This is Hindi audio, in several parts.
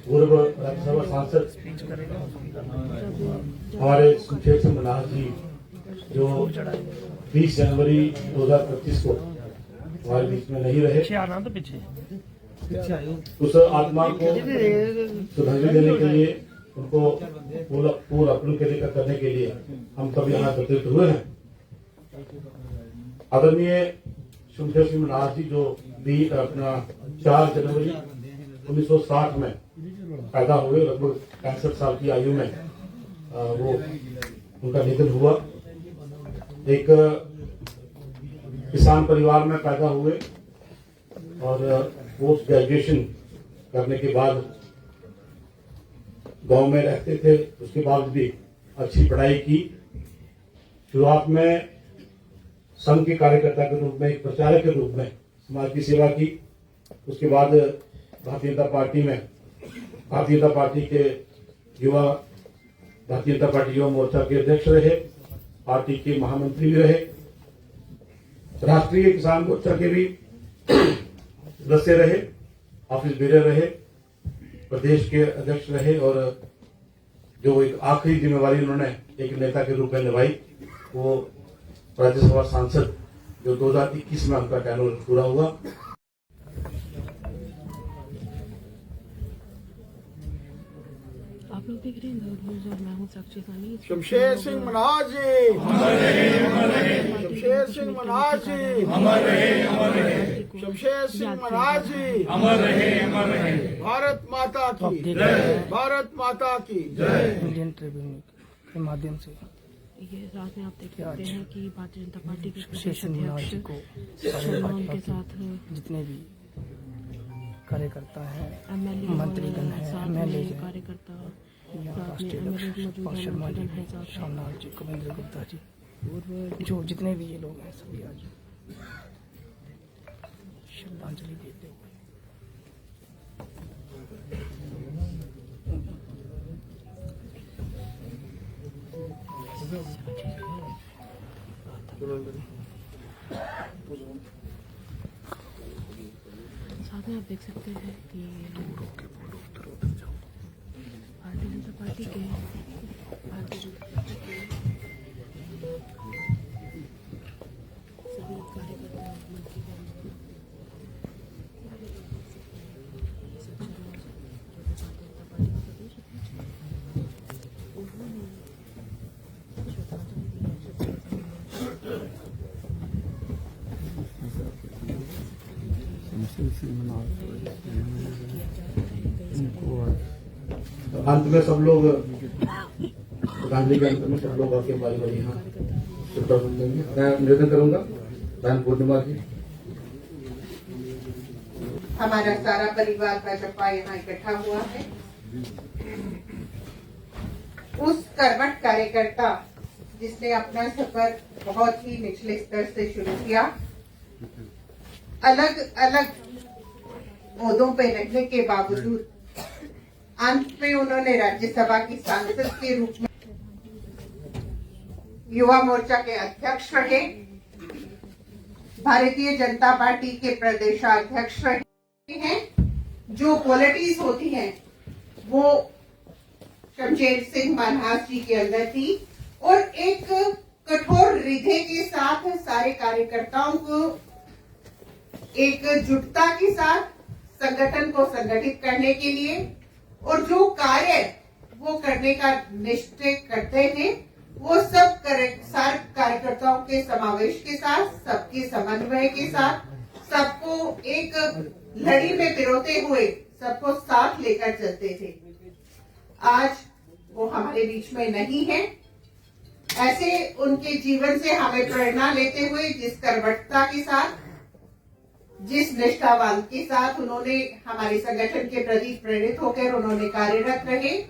पूर्व राज्यसभा सांसद हमारे सुखदेव सिंह मन्हास जी जो 20 जनवरी 2025 को हमारे बीच में नहीं रहे, उस आत्मा को श्रद्धांजलि देने के लिए, उनको पूरा अपने के लिए करने के लिए हम सभी यहाँ एकत्रित हुए हैं। आदरणीय सुखदेव सिंह मन्हास जी जो भी अपना 4 जनवरी 1960 में पैदा हुए, लगभग 65 साल की आयु में वो उनका निधन हुआ। एक किसान परिवार में पैदा हुए और पोस्ट ग्रेजुएशन करने के बाद गांव में रहते थे। उसके बाद भी अच्छी पढ़ाई की। शुरुआत में संघ के कार्यकर्ता के रूप में, एक प्रचारक के रूप में समाज की सेवा की। उसके बाद भारतीय जनता पार्टी के भारतीय जनता पार्टी युवा मोर्चा के अध्यक्ष रहे, पार्टी के महामंत्री भी रहे, राष्ट्रीय किसान मोर्चा के भी सदस्य रहे, ऑफिस बेरर रहे, प्रदेश के अध्यक्ष रहे और जो एक आखिरी जिम्मेवारी उन्होंने एक नेता के रूप में निभाई वो राज्यसभा सांसद जो 2021 में उनका टेन्योर पूरा हुआ। आप लोग देख रहे हैं और मैं हूं साक्षी सानी। शमशेर सिंह मन्हास जी, शमशेर सिंह मन्हास जी, शमशेर सिंह मन्हास जी, भारत माता की जय, भारत माता की जय। इंडियन ट्रिब्यून के माध्यम से ये रात में आप देख सकते हैं कि भारतीय जनता पार्टी के प्रदेश अध्यक्ष को उनके साथ जितने भी कार्यकर्ता हैं, एमएलए मंत्रीगण हैं, एमएलए कार्यकर्ता, राष्ट्रीय अध्यक्ष पाल शर्मा जी, श्यामलाल जी, कविंद्र गुप्ता जी, जो जितने भी ये लोग हैं सभी आज श्रद्धांजलि देते हुए साथ में आप देख सकते हैं कि भारतीय जनता पार्टी के सभी कार्यकर्ता, मंत्रीगण, अंत में सब लोग श्रद्धांजलि के अंत में सब लोग आके बारी बारी यहाँ श्रद्धांजलि देंगे। मैं निवेदन करूंगा बहन पूर्णिमा जी। हमारा सारा परिवार भाजपा यहाँ इकट्ठा हुआ है। उस कर्मठ कार्यकर्ता जिसने अपना सफर बहुत ही निचले स्तर से शुरू किया, अलग अलग ओहदों पे रहने के बावजूद अंत में उन्होंने राज्यसभा की सांसद के रूप में युवा मोर्चा के अध्यक्ष रहे, भारतीय जनता पार्टी के प्रदेशाध्यक्ष रहे हैं। जो क्वालिटीज होती हैं वो शमशेर सिंह मन्हास जी के अंदर थी और एक कठोर हृदय के साथ सारे कार्यकर्ताओं को एकजुटता के साथ संगठन को संगठित करने के लिए और जो कार्य वो करने का निश्चय करते थे वो सब सारे कार्यकर्ताओं के समावेश के साथ, सबके समन्वय के साथ, सबको एक लड़ी में पिरोते हुए सबको साथ लेकर चलते थे। आज वो हमारे बीच में नहीं है। ऐसे उनके जीवन से हमें प्रेरणा लेते हुए जिस कर्मठता के साथ, जिस निष्ठावान के साथ उन्होंने हमारे संगठन के प्रति प्रेरित होकर उन्होंने कार्यरत रहे,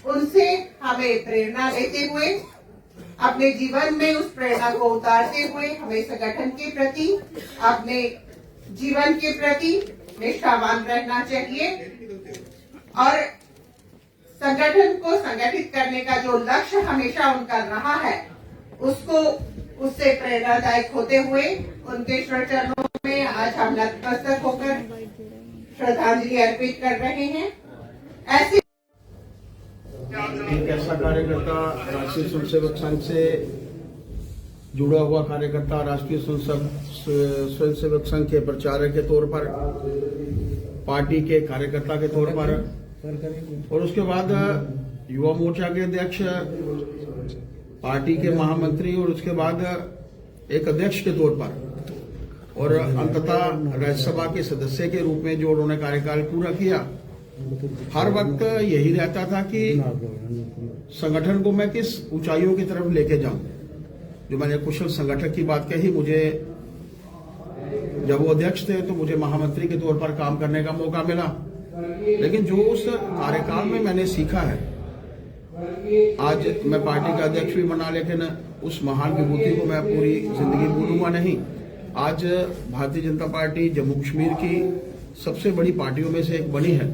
उनसे हमें प्रेरणा लेते हुए अपने जीवन में उस प्रेरणा को उतारते हुए हमें संगठन के प्रति, अपने जीवन के प्रति निष्ठावान रहना चाहिए और संगठन संगठन को संगठित करने का जो लक्ष्य हमेशा उनका रहा है, उससे प्रेरणादायक होते हुए उनके चरणों में आज हम नतमस्तक होकर श्रद्धांजलि अर्पित कर रहे हैं। ऐसे एक ऐसा कार्यकर्ता, राष्ट्रीय स्वयंसेवक संघ से जुड़ा हुआ कार्यकर्ता, राष्ट्रीय स्वयंसेवक संघ के प्रचारक के तौर पर, पार्टी के कार्यकर्ता के तौर पर, और उसके बाद युवा मोर्चा के अध्यक्ष, पार्टी के महामंत्री, और उसके बाद एक अध्यक्ष के तौर पर, और अंततः राज्यसभा के सदस्य के रूप में जो उन्होंने कार्यकाल पूरा किया। हर वक्त यही रहता था कि संगठन को मैं किस ऊंचाइयों की तरफ लेके जाऊं। जो मैंने कुशल संगठक की बात कही, मुझे जब वो अध्यक्ष थे तो मुझे महामंत्री के तौर पर काम करने का मौका मिला, लेकिन जो उस कार्यकाल में मैंने सीखा है, आज मैं पार्टी का अध्यक्ष भी बना, लेकिन उस महान विभूति को मैं पूरी जिंदगी भूलूंगा नहीं। आज भारतीय जनता पार्टी जम्मू कश्मीर की सबसे बड़ी पार्टियों में से एक बनी है,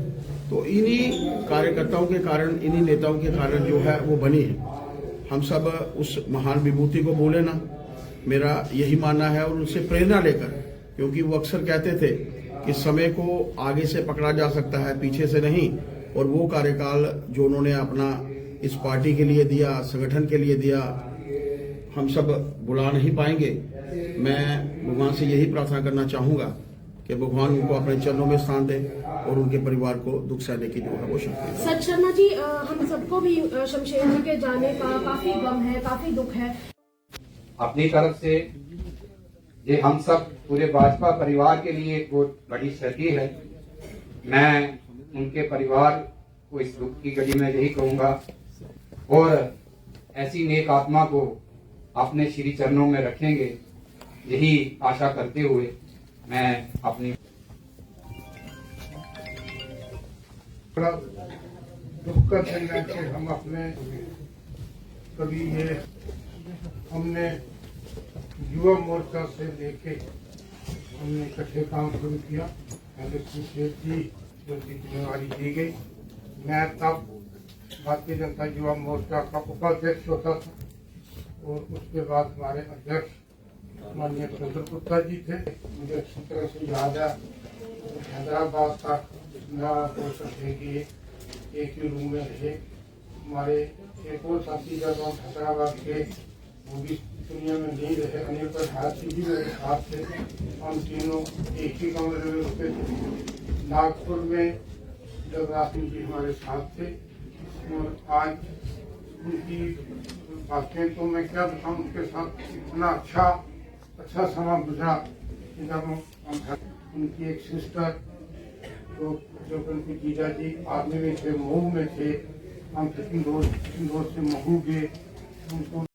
तो इन्हीं कार्यकर्ताओं के कारण, इन्हीं नेताओं के कारण जो है वो बनी है। हम सब उस महान विभूति को भूले ना, मेरा यही मानना है, और उनसे प्रेरणा लेकर, क्योंकि वो अक्सर कहते थे कि समय को आगे से पकड़ा जा सकता है, पीछे से नहीं। और वो कार्यकाल जो उन्होंने अपना इस पार्टी के लिए दिया, संगठन के लिए दिया, हम सब भुला नहीं पाएंगे। मैं भगवान से यही प्रार्थना करना चाहूंगा कि भगवान उनको अपने चरणों में स्थान दे और उनके परिवार को दुख सहने की जो है वो शक्ति दे। सच शर्मा जी, हम सबको भी शमशेर जी के जाने का काफी गम है, काफी दुख है। अपनी तरफ से ये हम सब पूरे भाजपा परिवार के लिए एक बहुत बड़ी क्षति है। मैं उनके परिवार को इस दुख की घड़ी में यही कहूंगा, और ऐसी नेक आत्मा को अपने श्री चरणों में रखेंगे, यही आशा करते हुए मैं अपनी बड़ा दुखद है कि हम अपने कभी ये हमने युवा मोर्चा से लेके हमने इकट्ठे काम शुरू किया। पहले सुशेष जी को जिम्मेवारी दी गई, मैं तब भारतीय जनता युवा मोर्चा का उपाध्यक्ष होता था, और उसके बाद हमारे अध्यक्ष माननीय सुंदर गुप्ता जी थे। मुझे अच्छी तरह से याद है, हैदराबाद तक एक ही रूम में रहे। हमारे एक और साथी जब हम हैदराबाद के, वो भी दुनिया में नहीं रहे, अनिल प्रसाद जी भी मेरे साथ थे। हम तीनों एक ही कमरे में रुके थे। नागपुर में जगराज सिंह जी हमारे साथ थे, और आज उनकी बातें तो मैं क्या बताऊं, उनके साथ इतना अच्छा समा गुजरा। जब उनकी एक सिस्टर जो उनके जीजा जी आर्मी में थे, महू में थे, हम इंदौर से महू गए, उनको